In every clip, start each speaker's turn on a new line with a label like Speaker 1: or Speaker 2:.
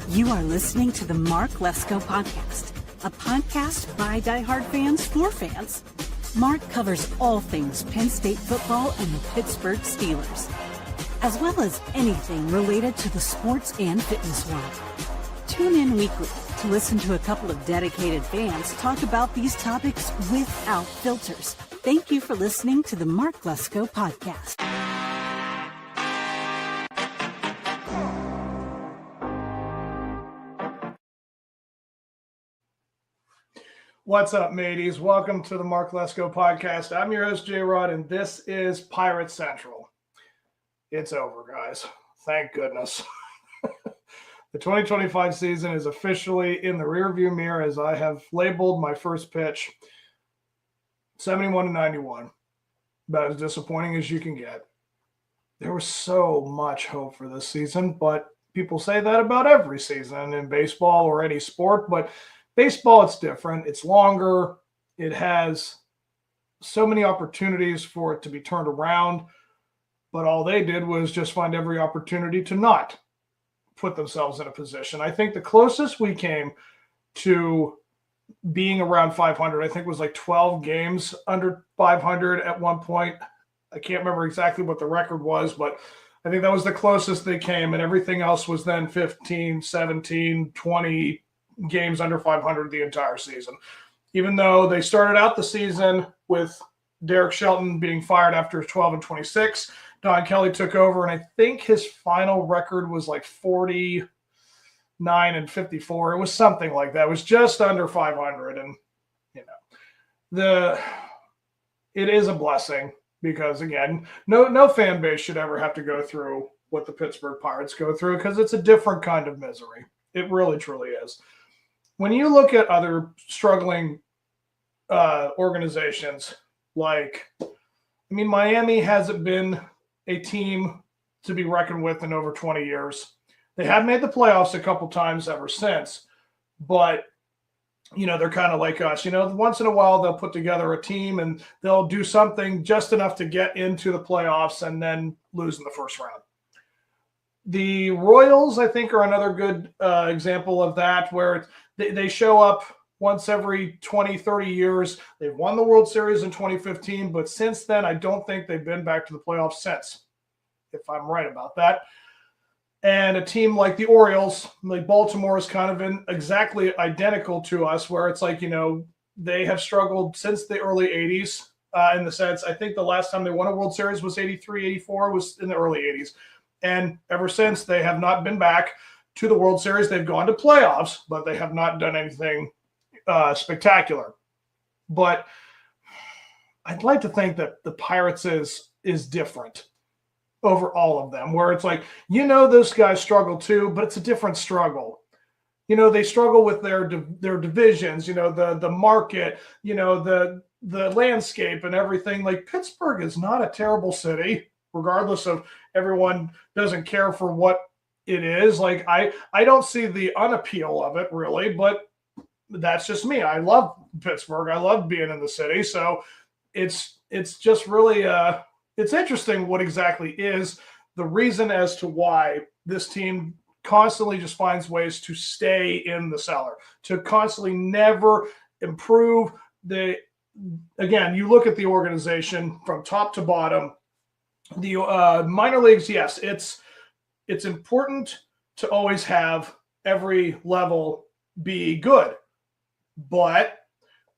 Speaker 1: You are listening to the Mark Lesko Podcast, a podcast by diehard fans for fans. Mark covers all things Penn State football and the Pittsburgh Steelers, as well as anything related to the sports and fitness world. Tune in weekly to listen to a couple of dedicated fans talk about these topics without filters. Thank you for listening to the Mark Lesko Podcast.
Speaker 2: What's up, mateys? Welcome to the Mark Lesko Podcast. I'm your host, J-Rod, and this is Pirate Central. It's over, guys. Thank goodness. The 2025 season is officially in the rearview mirror as I have labeled my first pitch 71-91. About as disappointing as you can get. There was so much hope for this season, but people say that about every season in baseball or any sport, but baseball, it's different. It's longer. It has so many opportunities for it to be turned around, but all they did was just find every opportunity to not put themselves in a position. I think the closest we came to being around 500, I think was like 12 games under 500 at one point. I can't remember exactly what the record was, but I think that was the closest they came, and everything else was then 15, 17, 20 games under 500 the entire season. Even though they started out the season with Derek Shelton being fired after 12-26, Don Kelly took over, and I think his final record was like 49-54. It was something like that. It was just under 500, and it is a blessing because, again, no fan base should ever have to go through what the Pittsburgh Pirates go through because it's a different kind of misery. It really, truly is. When you look at other struggling organizations, Miami hasn't been a team to be reckoned with in over 20 years. They have made the playoffs a couple times ever since, but, they're kind of like us. Once in a while they'll put together a team and they'll do something just enough to get into the playoffs and then lose in the first round. The Royals, I think, are another good example of that, where they show up once every 20, 30 years. They've won the World Series in 2015, but since then, I don't think they've been back to the playoffs since, if I'm right about that. And a team like the Orioles, like Baltimore, is kind of exactly identical to us, where it's like, they have struggled since the early 80s in the sense, I think the last time they won a World Series was 83, 84, was in the early 80s. And ever since, they have not been back to the World Series. They've gone to playoffs, but they have not done anything spectacular. But I'd like to think that the Pirates is different over all of them, where it's like, those guys struggle too, but it's a different struggle. They struggle with their divisions, the market, the landscape and everything. Like, Pittsburgh is not a terrible city, regardless of everyone doesn't care for what it is. Like, I don't see the unappeal of it really, but that's just me. I love Pittsburgh. I love being in the city. So it's just really, it's interesting what exactly is the reason as to why this team constantly just finds ways to stay in the cellar, to constantly never improve. Again, you look at the organization from top to bottom. The minor leagues, yes, it's important to always have every level be good, but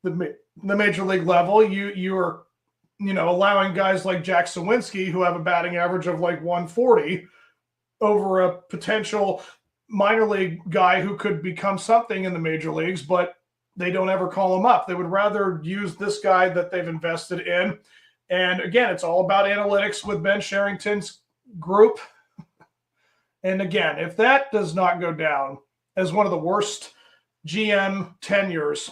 Speaker 2: the major league level, you're allowing guys like Jack Sawinski, who have a batting average of like 140, over a potential minor league guy who could become something in the major leagues, but they don't ever call him up. They would rather use this guy that they've invested in. And again, it's all about analytics with Ben Sherrington's group. And again, if that does not go down as one of the worst GM tenures,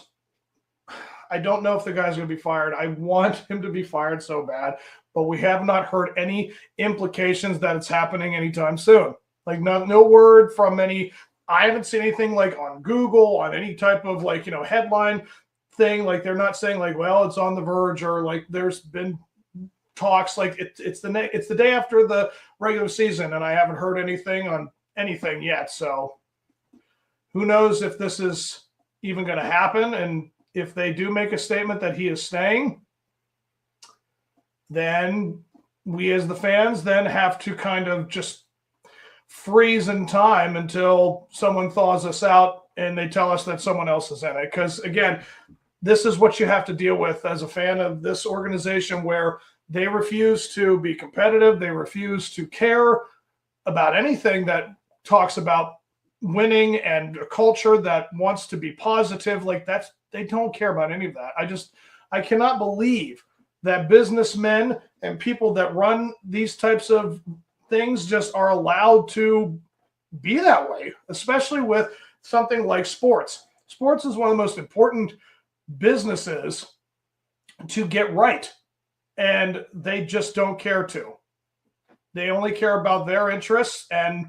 Speaker 2: I don't know if the guy's going to be fired. I want him to be fired so bad, but we have not heard any implications that it's happening anytime soon. Like, no word from any. I haven't seen anything like on Google, on any type of headline thing. Like, they're not saying like, well, it's on the verge, or like there's been talks. Like, it's the day after the regular season, and I haven't heard anything on anything yet. So Who knows if this is even going to happen? And if they do make a statement that he is staying, then we as the fans then have to kind of just freeze in time until someone thaws us out and they tell us that someone else is in it. Because, again, this is what you have to deal with as a fan of this organization, where they refuse to be competitive. They refuse to care about anything that talks about winning and a culture that wants to be positive. Like, that's, they don't care about any of that. I cannot believe that businessmen and people that run these types of things just are allowed to be that way, especially with something like sports. Sports is one of the most important businesses to get right, and they just don't care to. They only care about their interests and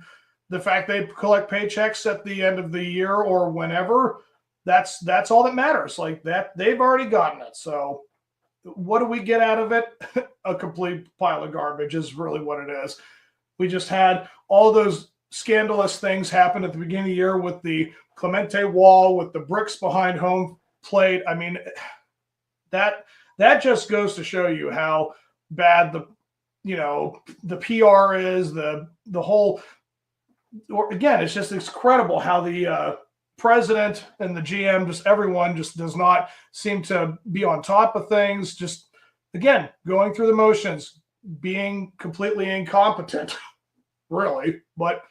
Speaker 2: the fact they collect paychecks at the end of the year or whenever. That's all that matters. Like that, they've already gotten it. So what do we get out of it? A complete pile of garbage is really what it is. We just had all those scandalous things happen at the beginning of the year with the Clemente wall, with the bricks behind home plate. I mean, that just goes to show you how bad the PR is, the whole, or again, it's incredible how the president and the GM, just everyone just does not seem to be on top of things. Just, again, going through the motions, being completely incompetent, really. But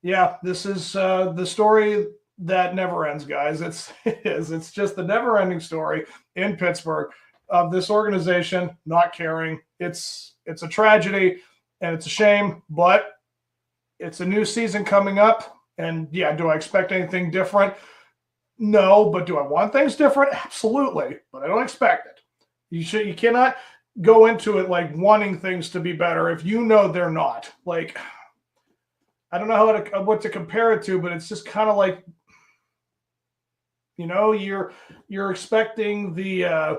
Speaker 2: yeah, this is the story that never ends, guys. It's just the never ending story in Pittsburgh of this organization not caring. It's a tragedy and it's a shame, but it's a new season coming up. And yeah, do I expect anything different? No, but do I want things different? Absolutely, but I don't expect it. You cannot go into it like wanting things to be better if you know they're not. Like, I don't know what to compare it to, but it's just kind of like, you're expecting the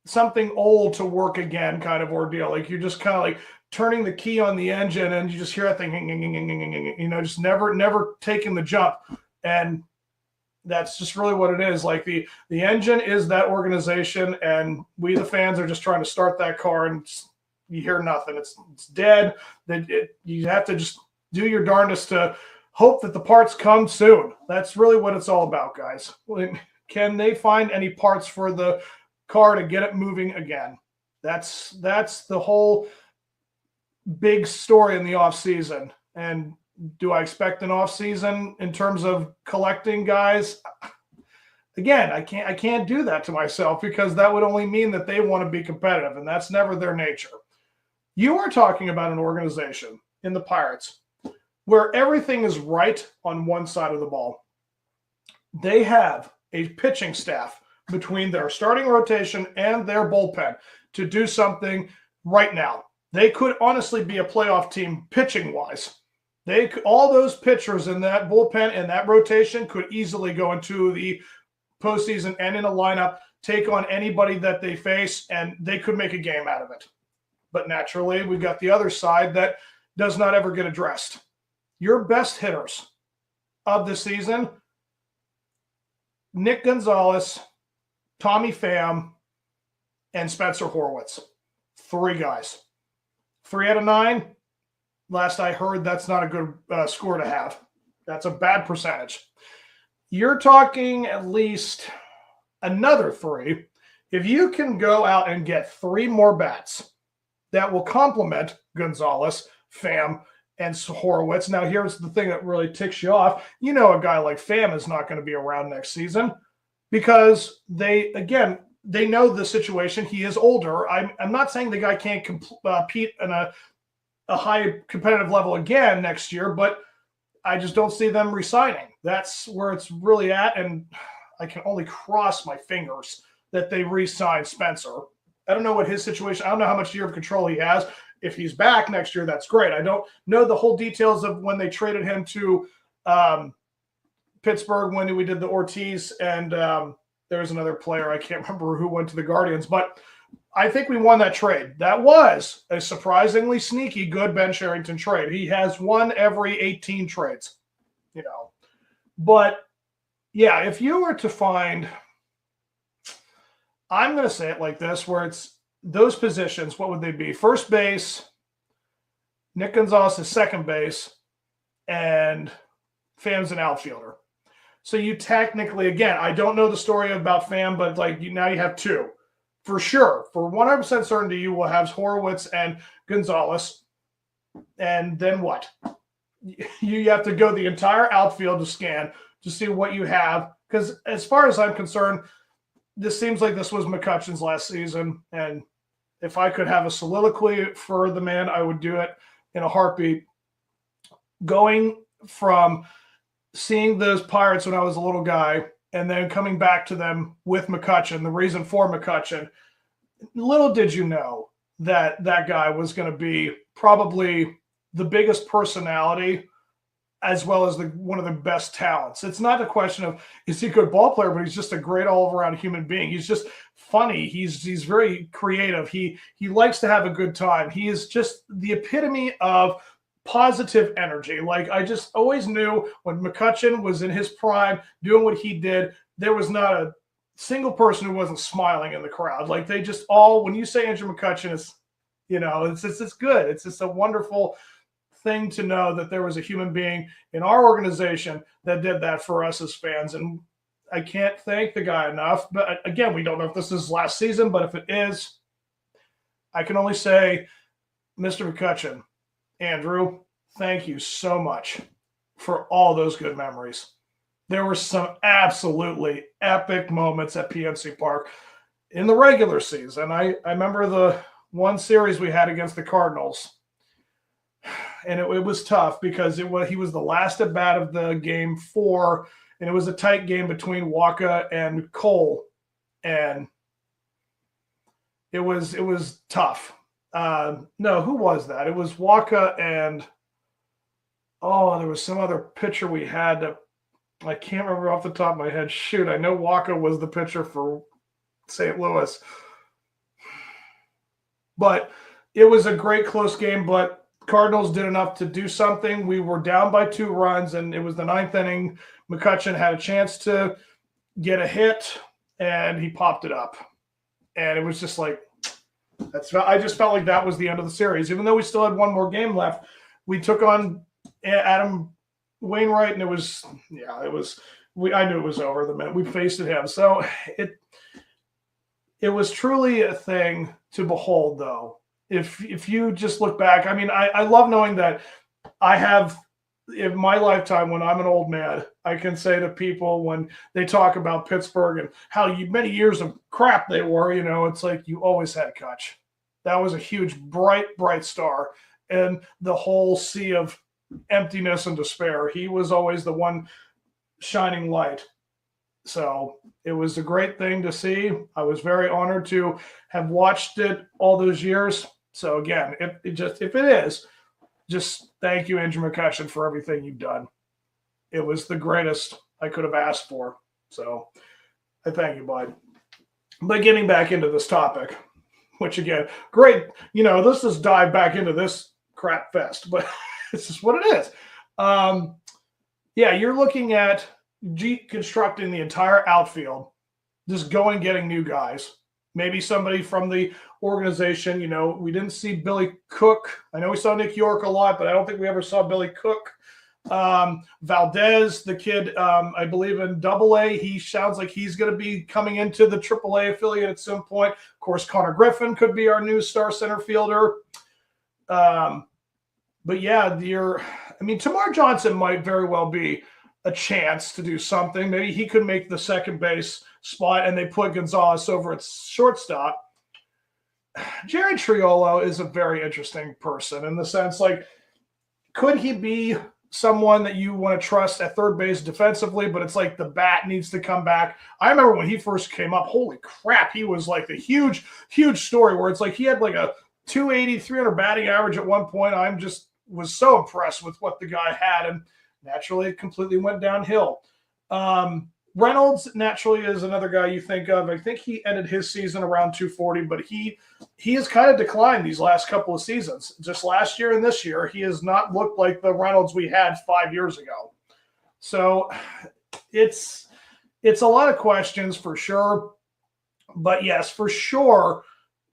Speaker 2: something old to work again kind of ordeal. Like you're just kind of like turning the key on the engine and you just hear that thing, just never taking the jump. And that's just really what it is. Like the engine is that organization, and we, the fans, are just trying to start that car, and you hear nothing. It's dead. You have to just do your darndest to hope that the parts come soon. That's really what it's all about, guys. Can they find any parts for the car to get it moving again? That's the whole big story in the off season. And do I expect an off season in terms of collecting guys? Again, I can't do that to myself, because that would only mean that they want to be competitive, and that's never their nature. You are talking about an organization in the Pirates where everything is right on one side of the ball. They have a pitching staff between their starting rotation and their bullpen to do something right now. They could honestly be a playoff team pitching-wise. All those pitchers in that bullpen and that rotation could easily go into the postseason and in a lineup, take on anybody that they face, and they could make a game out of it. But naturally, we've got the other side that does not ever get addressed. Your best hitters of the season, Nick Gonzalez, Tommy Pham, and Spencer Horwitz. 3 guys. 3 out of 9. Last I heard, that's not a good score to have. That's a bad percentage. You're talking at least another 3. If you can go out and get 3 more bats that will complement Gonzalez, Pham, and Horowitz. Now, here's the thing that really ticks you off. A guy like Pham is not going to be around next season because they know the situation. He is older. I'm not saying the guy can't compete in a high competitive level again next year, but I just don't see them re-signing. That's where it's really at, and I can only cross my fingers that they re-sign Spencer. I don't know what his situation, I don't know how much year of control he has. If he's back next year, that's great. I don't know the whole details of when they traded him to Pittsburgh, when we did the Ortiz, and there was another player, I can't remember who went to the Guardians, but I think we won that trade. That was a surprisingly sneaky good Ben Cherington trade. He has won every 18 trades. But yeah, if you were to find, I'm going to say it like this, where it's those positions, what would they be? First base, Nick Gonzalez is second base, and Pham's an outfielder. So you technically, again, I don't know the story about Pham, but like now you have two. For sure, for 100% certainty, you will have Horowitz and Gonzalez. And then what? You have to go the entire outfield to scan to see what you have. Because as far as I'm concerned, this seems like this was McCutchen's last season. And if I could have a soliloquy for the man, I would do it in a heartbeat. Going from seeing those Pirates when I was a little guy and then coming back to them with McCutchen, the reason for McCutchen, little did you know that that guy was going to be probably the biggest personality as well as one of the best talents. It's not a question of, is he a good ball player, but he's just a great all-around human being. He's just funny. He's very creative. He likes to have a good time. He is just the epitome of positive energy. Like, I just always knew when McCutchen was in his prime doing what he did, there was not a single person who wasn't smiling in the crowd. Like, they just all, when you say Andrew McCutchen, it's, you know, it's good. It's just a wonderful thing to know that there was a human being in our organization that did that for us as fans. And I can't thank the guy enough. But again, we don't know if this is last season, but if it is, I can only say, Mr. McCutchen, Andrew, thank you so much for all those good memories. There were some absolutely epic moments at PNC Park in the regular season. I remember the one series we had against the Cardinals. And it was tough because he was the last at bat of the game 4, and it was a tight game between Waka and Cole, and it was tough. No, who was that? It was Waka and there was some other pitcher we had that I can't remember off the top of my head. Shoot, I know Waka was the pitcher for St. Louis, but it was a great close game. But Cardinals did enough to do something. We were down by 2 runs, and it was the 9th inning. McCutchen had a chance to get a hit, and he popped it up. And it was just like, I just felt like that was the end of the series. Even though we still had one more game left, we took on Adam Wainwright, and I knew it was over the minute we faced him. So it was truly a thing to behold, though. If you just look back, I mean, I love knowing that I have, in my lifetime, when I'm an old man, I can say to people when they talk about Pittsburgh and how many years of crap they were, you know, it's like you always had Kutch. That was a huge, bright star in the whole sea of emptiness and despair. He was always the one shining light. So it was a great thing to see. I was very honored to have watched it all those years. So again, if it is, just thank you, Andrew McCutchen, for everything you've done. It was the greatest I could have asked for. So I thank you, bud. But getting back into this topic, which again, great, you know, let's just dive back into this crap fest, but it's just what it is. Yeah, you're looking at constructing the entire outfield, just going getting new guys. Maybe somebody from the organization, you know, we didn't see Billy Cook. I know we saw Nick York a lot, but I don't think we ever saw Billy Cook. Valdez, the kid, I believe in AA, he sounds like he's going to be coming into the AAA affiliate at some point. Of course, Connor Griffin could be our new star center fielder. But yeah, Tamar Johnson might very well be a chance to do something. Maybe he could make the second base spot and they put Gonzalez over at shortstop. Jerry Triolo is a very interesting person in the sense, like, could he be someone that you want to trust at third base defensively, but it's like the bat needs to come back. I remember when he first came up, holy crap, he was like a huge story where it's like he had like a 280, 300 batting average at one point. Was so impressed with what the guy had, and naturally it completely went downhill. Reynolds naturally is another guy you think of. I think he ended his season around 240, but he has kind of declined these last couple of seasons. Just last year and this year, he has not looked like the Reynolds we had 5 years ago. So it's a lot of questions for sure. But yes, for sure,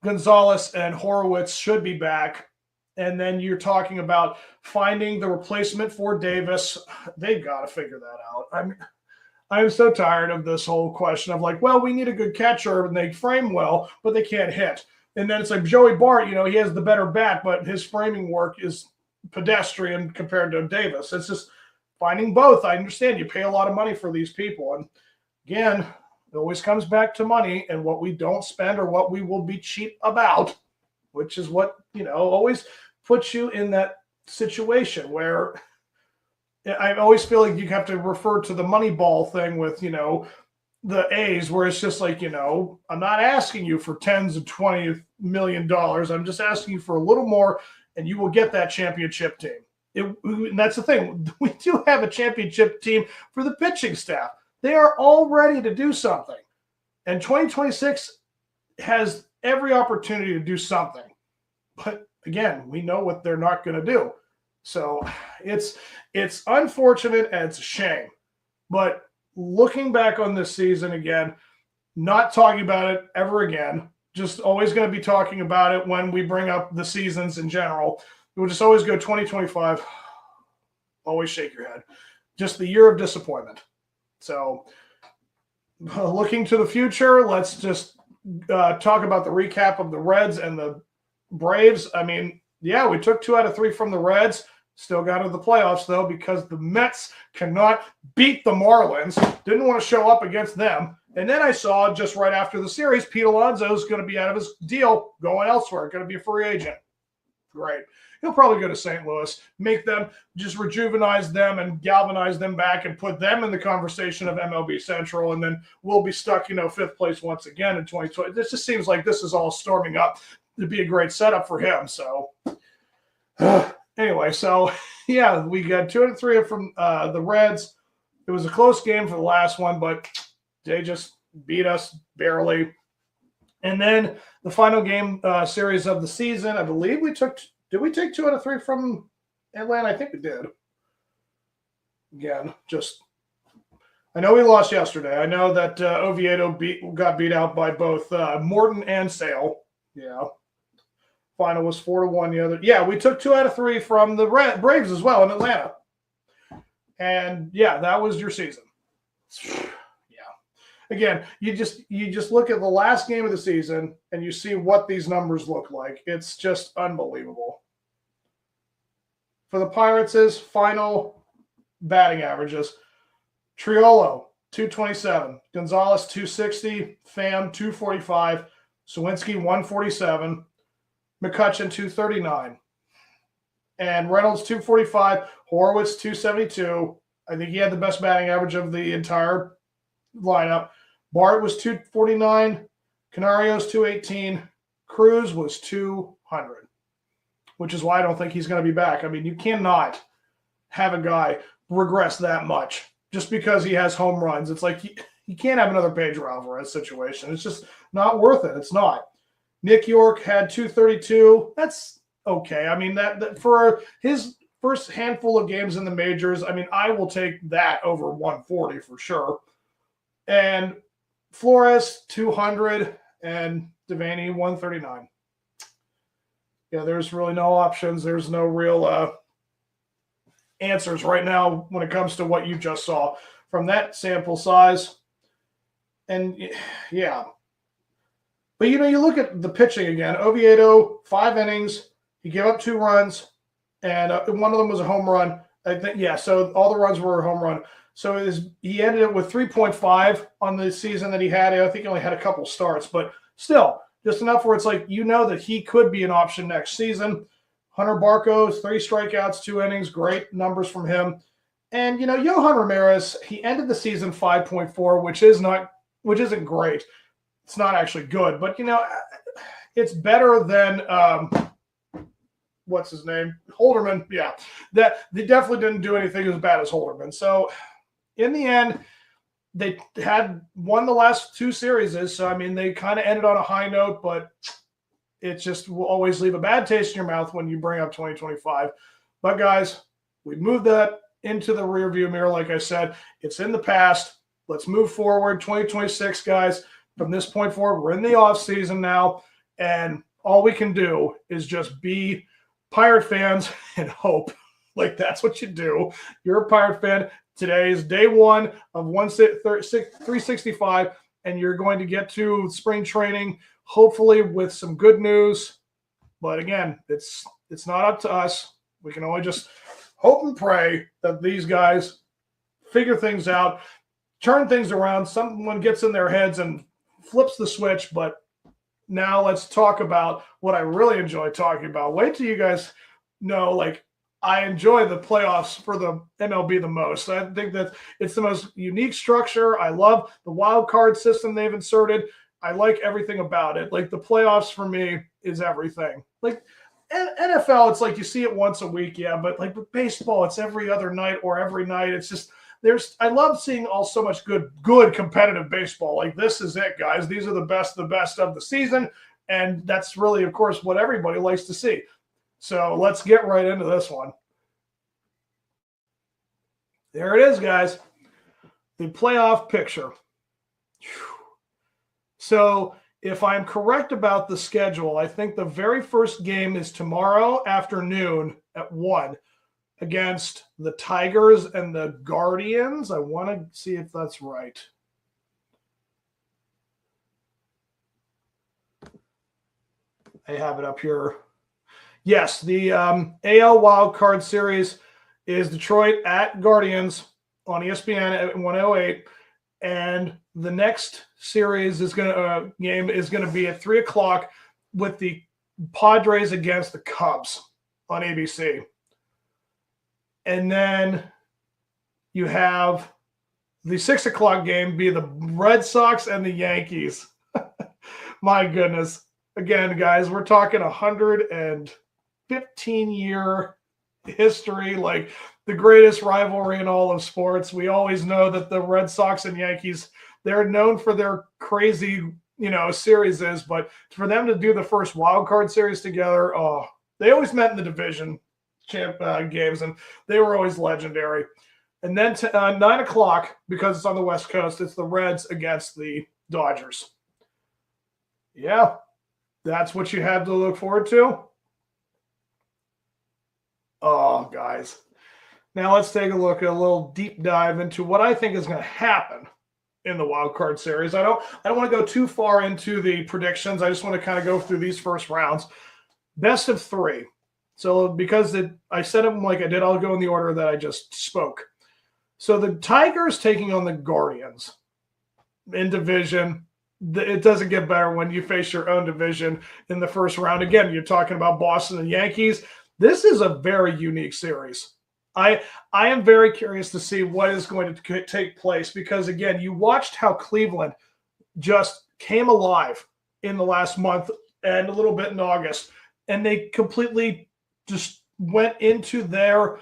Speaker 2: Gonzalez and Horowitz should be back. And then you're talking about finding the replacement for Davis. They've got to figure that out. I'm so tired of this whole question of like, well, we need a good catcher and they frame well, but they can't hit. And then it's like Joey Bart, he has the better bat, but his framing work is pedestrian compared to Davis. It's just finding both. I understand you pay a lot of money for these people. And again, it always comes back to money and what we don't spend or what we will be cheap about, which is what, always puts you in that situation where I always feel like you have to refer to the Moneyball thing with, the A's, where it's just like, I'm not asking you for tens of $20 million. I'm just asking you for a little more, and you will get that championship team. And that's the thing. We do have a championship team for the pitching staff. They are all ready to do something. And 2026 has every opportunity to do something. But again, we know what they're not going to do. So it's unfortunate and it's a shame. But looking back on this season again, not talking about it ever again, just always going to be talking about it when we bring up the seasons in general. We'll just always go 2025. Always shake your head. Just the year of disappointment. So looking to the future, let's just talk about the recap of the Reds and the Braves. I mean, yeah, we took 2 out of 3 from the Reds. Still got into the playoffs, though, because the Mets cannot beat the Marlins. Didn't want to show up against them. And then I saw just right after the series, Pete Alonso is going to be out of his deal, going elsewhere, going to be a free agent. Great. He'll probably go to St. Louis, make them, just rejuvenize them and galvanize them back and put them in the conversation of MLB Central. And then we'll be stuck, 5th place once again in 2020. This just seems like this is all storming up to be a great setup for him. So anyway, so yeah, we got 2 out of 3 from the Reds. It was a close game for the last one, but they just beat us barely. And then the final game series of the season, I believe did we take 2 out of 3 from Atlanta? I think we did. Again, I know we lost yesterday. I know that Oviedo got beat out by both Morton and Sale. Yeah. Final was 4-1 the other. Yeah, we took 2 out of 3 from the Braves as well in Atlanta. And yeah, that was your season. Yeah. Again, you just look at the last game of the season and you see what these numbers look like. It's just unbelievable. For the Pirates' final batting averages, Triolo, 227, Gonzalez, 260, Pham, 245, Sawinski, 147, McCutchen, 239, and Reynolds, 245, Horowitz, 272. I think he had the best batting average of the entire lineup. Bart was 249, Canarios, 218, Cruz was 200, which is why I don't think he's going to be back. I mean, you cannot have a guy regress that much just because he has home runs. It's like you can't have another Pedro Alvarez situation. It's just not worth it. It's not. Nick York had 232. That's okay. I mean, that for his first handful of games in the majors, I mean, I will take that over 140 for sure. And Flores, 200, and Devaney, 139. Yeah, there's really no options. There's no real answers right now when it comes to what you just saw from that sample size. And yeah. But, you look at the pitching again. Oviedo, 5 innings. He gave up 2 runs, and one of them was a home run. I think, yeah, so all the runs were a home run. So he ended it with 3.5 on the season that he had. I think he only had a couple starts, but still, just enough where it's like that he could be an option next season. Hunter Barco, 3 strikeouts, 2 innings, great numbers from him. And, Yohan Ramirez, he ended the season 5.4, which isn't great. It's not actually good, but, it's better than what's his name? Holderman. Yeah, that they definitely didn't do anything as bad as Holderman. So in the end, they had won the last 2 series. So, I mean, they kind of ended on a high note, but it just will always leave a bad taste in your mouth when you bring up 2025. But guys, we moved that into the rearview mirror. Like I said, it's in the past. Let's move forward. 2026, guys. From this point forward, we're in the off season now, and all we can do is just be Pirate fans and hope. Like, that's what you do. You're a Pirate fan. Today is day one of 365, and you're going to get to spring training, hopefully with some good news. But again, it's not up to us. We can only just hope and pray that these guys figure things out, turn things around. Someone gets in their heads and flips the switch. But now let's talk about what I really enjoy talking about. Wait till you guys know, like, I enjoy the playoffs for the MLB the most. I think that it's the most unique structure. I love the wild card system they've inserted. I like everything about it. Like, the playoffs for me is everything. Like, NFL, it's like you see it once a week, yeah, but like with baseball, it's every other night or every night. It's just I love seeing so much good competitive baseball. Like, this is it, guys. These are the best of the season, and that's really, of course, what everybody likes to see. So let's get right into this one. There it is, guys. The playoff picture. So if I'm correct about the schedule, I think the very first game is tomorrow afternoon at 1 against the Tigers and the Guardians. I want to see if that's right. I have it up here. Yes, the AL Wild Card Series is Detroit at Guardians on ESPN at 108, and the next series is game is going to be at 3:00 with the Padres against the Cubs on ABC, and then you have the 6:00 game be the Red Sox and the Yankees. My goodness. Again, guys, we're talking 115-year history, like the greatest rivalry in all of sports. We always know that the Red Sox and Yankees, they're known for their crazy, series, but for them to do the first wild card series together, they always met in the division games, and they were always legendary. And then 9:00, because it's on the West Coast, it's the Reds against the Dodgers. Yeah, that's what you have to look forward to. Oh, guys. Now let's take a look at a little deep dive into what I think is going to happen in the wild card series. I don't want to go too far into the predictions. I just want to kind of go through these first rounds. Best of 3. So because I said them like I did, I'll go in the order that I just spoke. So the Tigers taking on the Guardians in division. It doesn't get better when you face your own division in the first round. Again, you're talking about Boston and Yankees. This is a very unique series. I am very curious to see what is going to take place because, again, you watched how Cleveland just came alive in the last month and a little bit in August, and they completely just went into their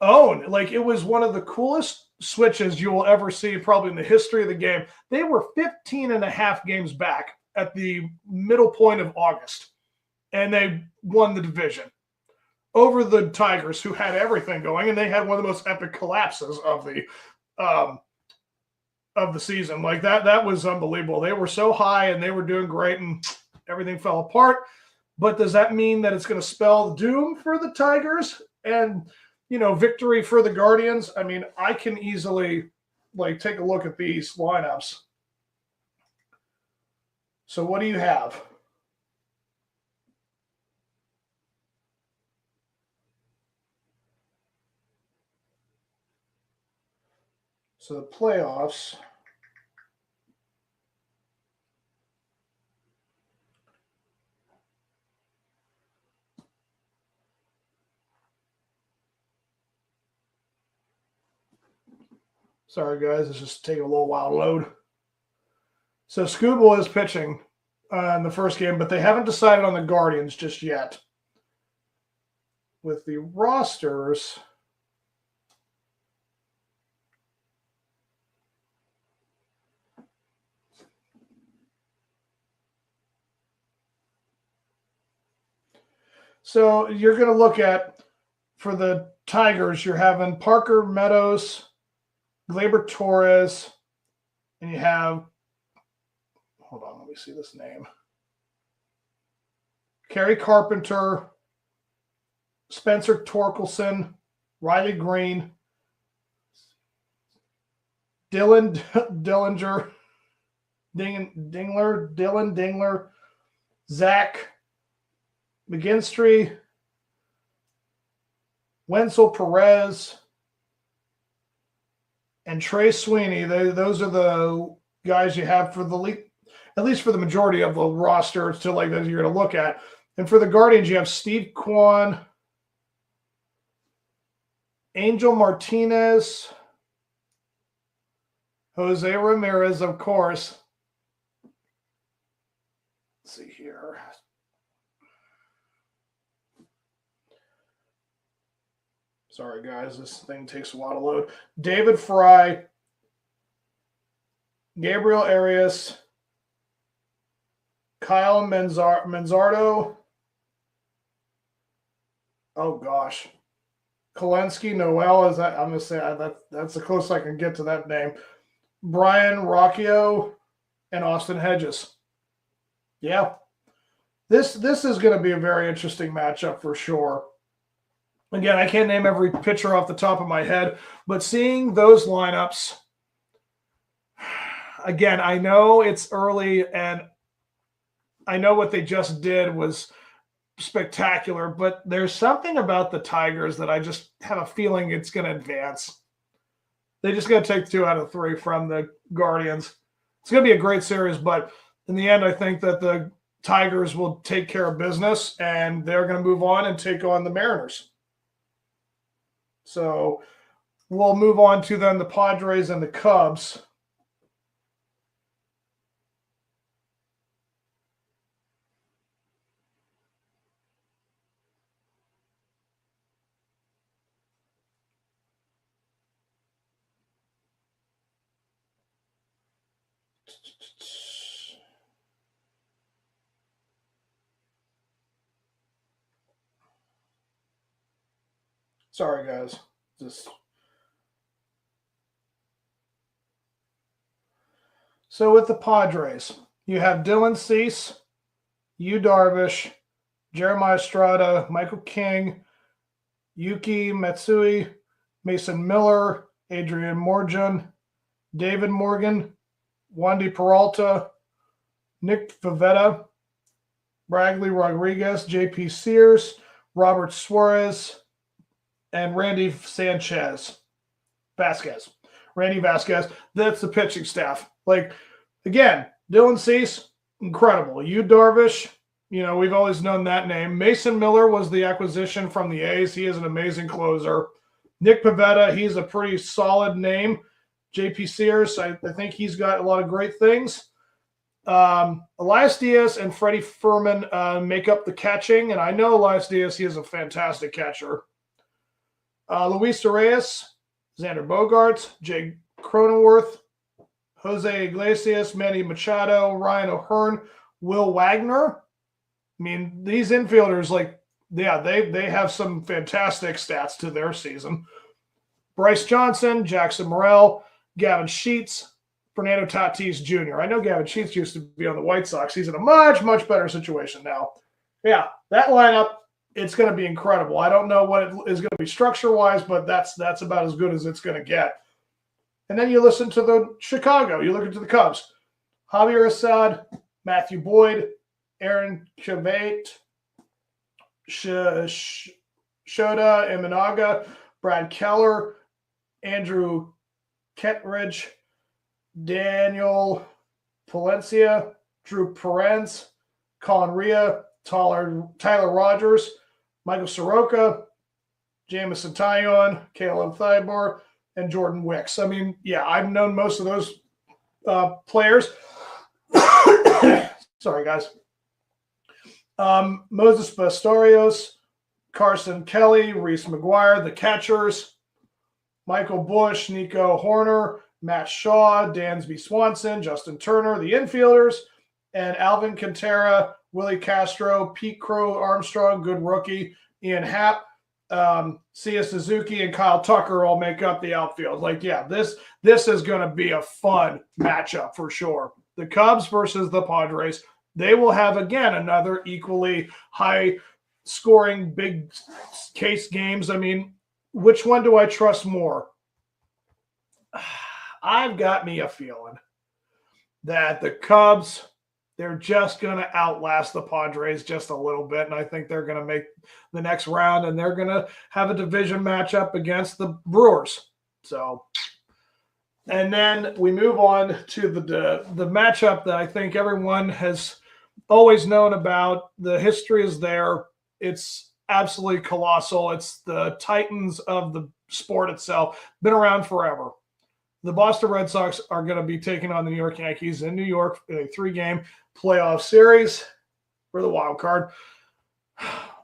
Speaker 2: own. Like, it was one of the coolest switches you will ever see probably in the history of the game. They were 15 and a half games back at the middle point of August, and they won the division over the Tigers, who had everything going, and they had one of the most epic collapses of the season. Like, that was unbelievable. They were so high and they were doing great, and everything fell apart. But does that mean that it's going to spell doom for the Tigers and victory for the Guardians? I mean, I can easily take a look at these lineups. So what do you have? So the playoffs. Sorry, guys. It's just taking a little while to load. So Scooble is pitching in the first game, but they haven't decided on the Guardians just yet. With the rosters, so you're going to look at, for the Tigers, you're having Parker Meadows, Gleyber Torres, and you have, hold on, let me see this name. Kerry Carpenter, Spencer Torkelson, Riley Green, Dylan Dingler, Zach McGinstry, Wenzel Perez, and Trey Sweeney. Those are the guys you have for the league, at least for the majority of the roster, to like that you're going to look at. And for the Guardians, you have Steve Kwan, Angel Martinez, Jose Ramirez, of course. Let's see here. Sorry, guys. This thing takes a while to load. David Fry, Gabriel Arias, Kyle Manzardo. Oh, gosh. Kolensky Noel, is that? I'm going to say that's the closest I can get to that name. Brian Rocchio and Austin Hedges. Yeah. This is going to be a very interesting matchup for sure. Again, I can't name every pitcher off the top of my head, but seeing those lineups, again, I know it's early and I know what they just did was spectacular, but there's something about the Tigers that I just have a feeling it's going to advance. They just got to take 2 out of 3 from the Guardians. It's going to be a great series, but in the end, I think that the Tigers will take care of business and they're going to move on and take on the Mariners. So we'll move on to then the Padres and the Cubs. Sorry, guys. So with the Padres, you have Dylan Cease, Yu Darvish, Jeremiah Estrada, Michael King, Yuki Matsui, Mason Miller, Adrian Morgan, David Morgan, Wandy Peralta, Nick Pivetta, Bradley Rodriguez, J.P. Sears, Robert Suarez, and Randy Vasquez. Randy Vasquez. That's the pitching staff. Like, again, Dylan Cease, incredible. Yu Darvish, we've always known that name. Mason Miller was the acquisition from the A's. He is an amazing closer. Nick Pivetta, he's a pretty solid name. J.P. Sears, I think he's got a lot of great things. Elias Diaz and Freddie Furman make up the catching, and I know Elias Diaz, he is a fantastic catcher. Luis Reyes, Xander Bogaerts, Jay Cronenworth, Jose Iglesias, Manny Machado, Ryan O'Hearn, Will Wagner. I mean, these infielders, they have some fantastic stats to their season. Bryce Johnson, Jackson Morrell, Gavin Sheets, Fernando Tatis Jr. I know Gavin Sheets used to be on the White Sox. He's in a much, much better situation now. Yeah, that lineup, it's going to be incredible. I don't know what it is going to be structure-wise, but that's about as good as it's going to get. And then you listen to the Chicago. You look into the Cubs. Javier Assad, Matthew Boyd, Aaron Chavate, Shota Imanaga, Brad Keller, Andrew Kentridge, Daniel Palencia, Drew Perez, Colin Ria, Tyler Rogers, Michael Soroka, Jamison Taillon, Caleb Thibault, and Jordan Wicks. I mean, yeah, I've known most of those players. Sorry, guys. Moses Bastarrios, Carson Kelly, Reese McGuire, the catchers, Michael Bush, Nico Horner, Matt Shaw, Dansby Swanson, Justin Turner, the infielders, and Alvin Quintera, Willie Castro, Pete Crow Armstrong, good rookie, Ian Happ, Sia Suzuki and Kyle Tucker all make up the outfield. Like, yeah, this is going to be a fun matchup for sure. The Cubs versus the Padres. They will have, again, another equally high-scoring, big-case games. I mean, which one do I trust more? I've got me a feeling that the Cubs, they're just going to outlast the Padres just a little bit, and I think they're going to make the next round, and they're going to have a division matchup against the Brewers. So, and then we move on to the matchup that I think everyone has always known about. The history is there. It's absolutely colossal. It's the titans of the sport itself. Been around forever. The Boston Red Sox are going to be taking on the New York Yankees in New York in a 3-game playoff series for the wild card.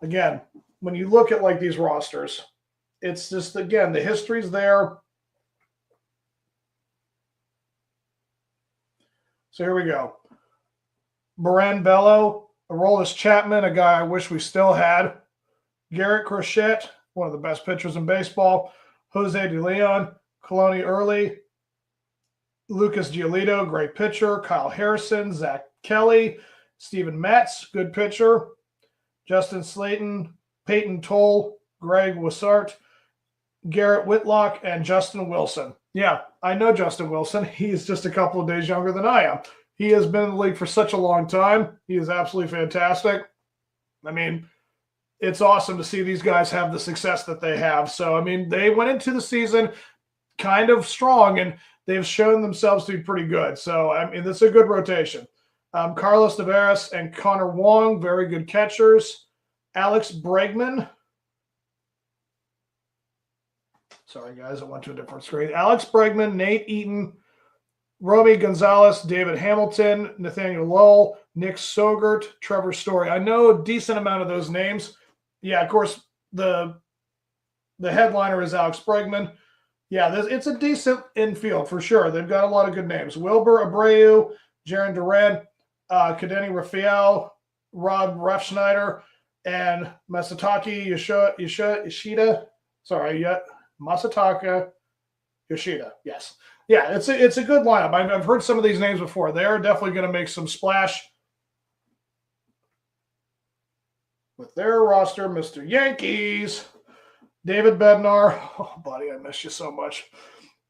Speaker 2: Again, when you look at like these rosters, it's just, again, the history's there. So here we go. Moran Bello, Aroldis Chapman, a guy I wish we still had. Garrett Crochet, one of the best pitchers in baseball. Jose De Leon, Kaloni Early, Lucas Giolito, great pitcher. Kyle Harrison, Zach Kelly, Steven Matz, good pitcher. Justin Slayton, Peyton Toll, Greg Wissart, Garrett Whitlock, and Justin Wilson. Yeah, I know Justin Wilson. He's just a couple of days younger than I am. He has been in the league for such a long time. He is absolutely fantastic. I mean, it's awesome to see these guys have the success that they have. So, I mean, they went into the season kind of strong, and they've shown themselves to be pretty good. So, I mean, this is a good rotation. Carlos Tavares and Connor Wong, very good catchers. Alex Bregman. Sorry, guys, I went to a different screen. Alex Bregman, Nate Eaton, Romy Gonzalez, David Hamilton, Nathaniel Lull, Nick Sogert, Trevor Story. I know a decent amount of those names. Yeah, of course, the headliner is Alex Bregman. Yeah, it's a decent infield for sure. They've got a lot of good names. Wilbur Abreu, Jaron Duran, Kadeni Rafael, Rob Refsnyder, and Masataka Yoshida. Sorry, Masataka Yoshida. Yes. Yeah, it's a good lineup. I've heard some of these names before. They're definitely going to make some splash with their roster. Mr. Yankees, David Bednar. Oh, buddy, I miss you so much.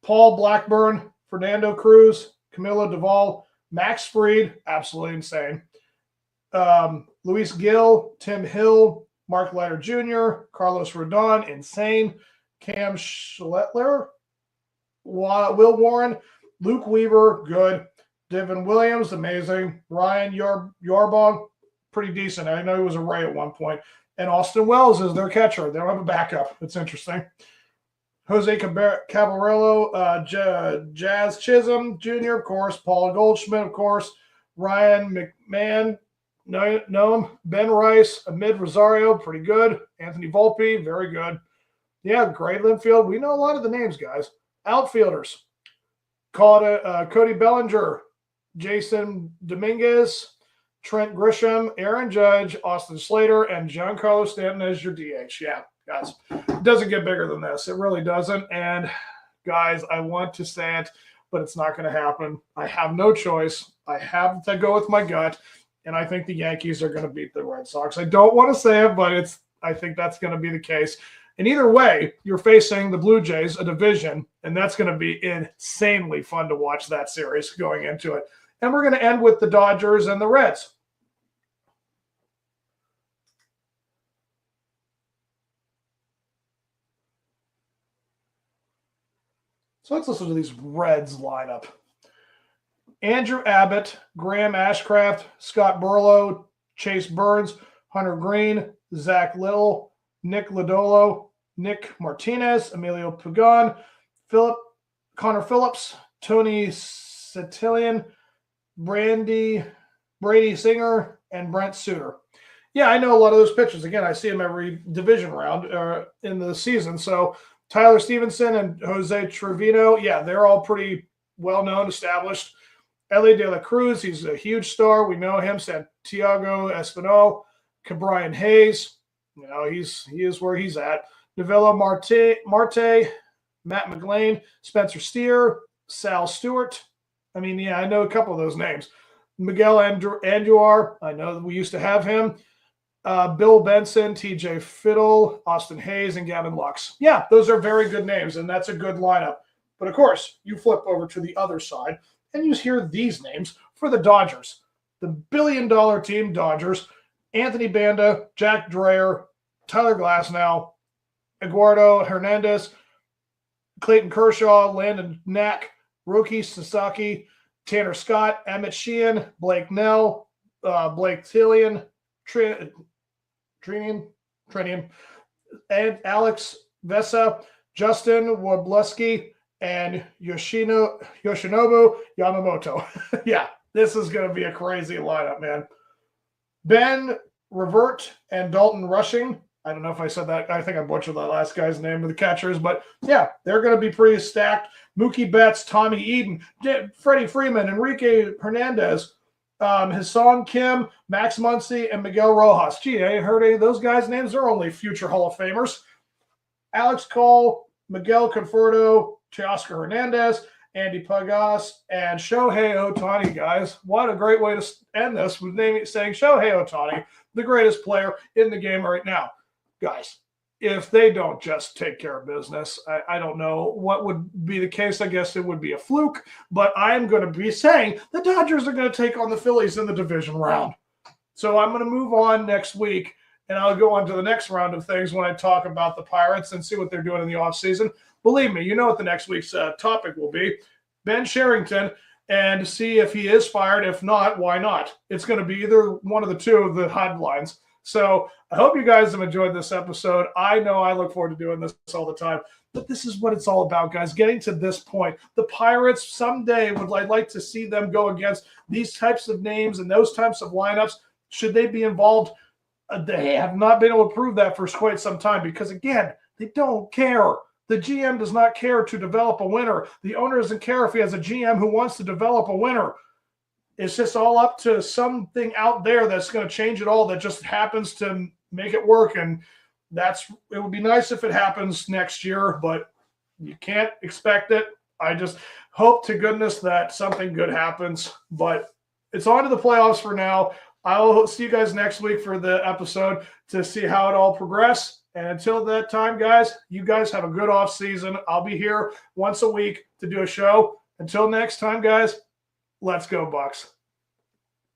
Speaker 2: Paul Blackburn, Fernando Cruz, Camilo Duvall, Max Fried, absolutely insane. Luis Gill, Tim Hill, Mark Leiter Jr., Carlos Rodon, insane. Cam Schlettler, Will Warren, Luke Weaver, good. Devin Williams, amazing. Ryan Yarbong, pretty decent. I know he was a Ray at one point. And Austin Wells is their catcher. They don't have a backup. It's interesting. Jose Caballero, Jazz Chisholm Jr., of course. Paul Goldschmidt, of course. Ryan McMahon, Noam, Ben Rice, Amid Rosario, pretty good. Anthony Volpe, very good. Yeah, great Linfield. We know a lot of the names, guys. Outfielders. Cody Bellinger, Jason Dominguez, Trent Grisham, Aaron Judge, Austin Slater, and Giancarlo Stanton as your DH. Yeah, guys, it doesn't get bigger than this. It really doesn't. And, guys, I want to say it, but it's not going to happen. I have no choice. I have to go with my gut, and I think the Yankees are going to beat the Red Sox. I don't want to say it, but I think that's going to be the case. And either way, you're facing the Blue Jays, a division, and that's going to be insanely fun to watch that series going into it. And we're going to end with the Dodgers and the Reds. So let's listen to these Reds lineup. Andrew Abbott, Graham Ashcraft, Scott Burlow, Chase Burns, Hunter Green, Zach Little, Nick Lodolo, Nick Martinez, Emilio Pagan, Connor Phillips, Tony Satilian, Brady Singer, and Brent Suter. Yeah, I know a lot of those pitchers. Again, I see them every division round in the season. So Tyler Stevenson and Jose Trevino, yeah, they're all pretty well-known, established. Ellie De La Cruz, he's a huge star. We know him. Santiago Espinal, Cabrian Hayes, he is where he's at. Novello Marte, Matt McGlane, Spencer Steer, Sal Stewart. I mean, yeah, I know a couple of those names. Miguel Andujar, I know that we used to have him. Bill Benson, TJ Fiddle, Austin Hayes, and Gavin Lux. Yeah, those are very good names, and that's a good lineup. But of course, you flip over to the other side, and you hear these names for the Dodgers. The billion-dollar team Dodgers, Anthony Banda, Jack Dreyer, Tyler Glasnow, Eduardo Hernandez, Clayton Kershaw, Landon Knack, Roki Sasaki, Tanner Scott, Emmett Sheehan, Blake Nell, Blake Tillian, Trinian, and Alex Vesa, Justin Wobleski, and Yoshinobu Yamamoto. Yeah, this is going to be a crazy lineup, man. Ben Revert and Dalton Rushing. I don't know if I said that. I think I butchered that last guy's name of the catchers, but yeah, they're going to be pretty stacked. Mookie Betts, Tommy Eden, Freddie Freeman, Enrique Hernandez, Hassan Kim, Max Muncy, and Miguel Rojas. Gee, I ain't heard any of those guys' names. They're only future Hall of Famers. Alex Cole, Miguel Conforto, Teoscar Hernandez, Andy Pagas, and Shohei Ohtani, guys. What a great way to end this with saying Shohei Ohtani, the greatest player in the game right now. Guys, if they don't just take care of business, I don't know what would be the case. I guess it would be a fluke, but I'm going to be saying the Dodgers are going to take on the Phillies in the division round. So I'm going to move on next week, and I'll go on to the next round of things when I talk about the Pirates and see what they're doing in the offseason. Believe me, you know what the next week's topic will be. Ben Sherrington, and see if he is fired. If not, why not? It's going to be either one of the two of the headlines. So I hope you guys have enjoyed this episode. I know I look forward to doing this all the time, but this is what it's all about, guys. Getting to this point, the Pirates someday I'd like to see them go against these types of names and those types of lineups. Should they be involved? They have not been able to prove that for quite some time because, again, they don't care. The GM does not care to develop a winner. The owner doesn't care if he has a GM who wants to develop a winner. It's just all up to something out there that's going to change it all that just happens to make it work. And it would be nice if it happens next year, but you can't expect it. I just hope to goodness that something good happens, but it's on to the playoffs for now. I'll see you guys next week for the episode to see how it all progresses. And until that time, guys, you guys have a good off season. I'll be here once a week to do a show. Until next time, guys, let's go Bucks.